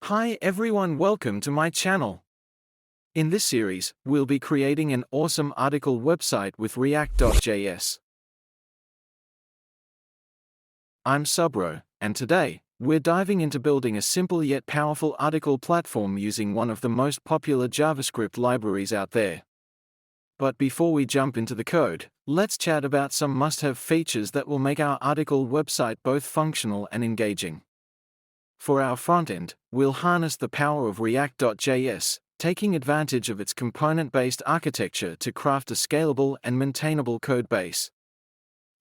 Hi everyone, welcome to my channel. In this series, we'll be creating an awesome article website with React.js. I'm Subro, and today, we're diving into building a simple yet powerful article platform using one of the most popular JavaScript libraries out there. But before we jump into the code, let's chat about some must-have features that will make our article website both functional and engaging. For our frontend, we'll harness the power of React.js, taking advantage of its component-based architecture to craft a scalable and maintainable codebase.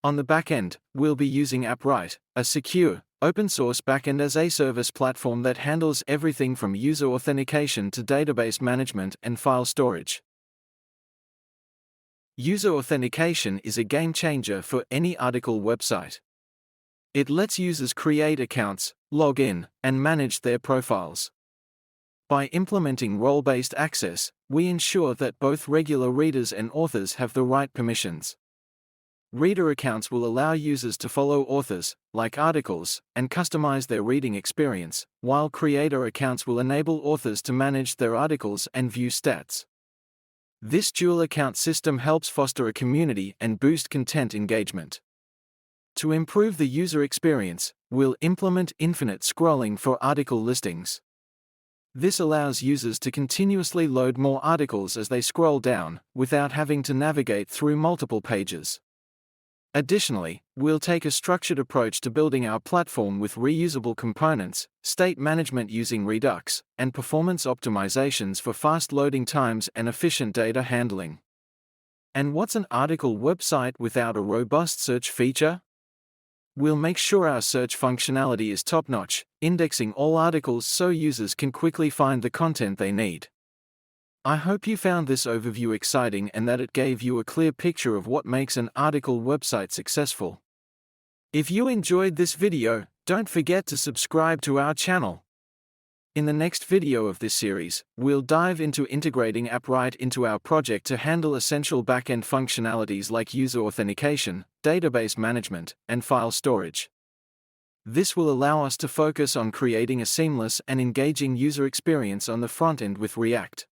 On the backend, we'll be using Appwrite, a secure, open-source backend-as-a-service platform that handles everything from user authentication to database management and file storage. User authentication is a game-changer for any article website. It lets users create accounts, log in, and manage their profiles. By implementing role-based access, we ensure that both regular readers and authors have the right permissions. Reader accounts will allow users to follow authors, like articles, and customize their reading experience, while creator accounts will enable authors to manage their articles and view stats. This dual account system helps foster a community and boost content engagement. To improve the user experience, we'll implement infinite scrolling for article listings. This allows users to continuously load more articles as they scroll down, without having to navigate through multiple pages. Additionally, we'll take a structured approach to building our platform with reusable components, state management using Redux, and performance optimizations for fast loading times and efficient data handling. And what's an article website without a robust search feature? We'll make sure our search functionality is top-notch, indexing all articles so users can quickly find the content they need. I hope you found this overview exciting and that it gave you a clear picture of what makes an article website successful. If you enjoyed this video, don't forget to subscribe to our channel. In the next video of this series, we'll dive into integrating Appwrite into our project to handle essential backend functionalities like user authentication, database management, and file storage. This will allow us to focus on creating a seamless and engaging user experience on the front end with React.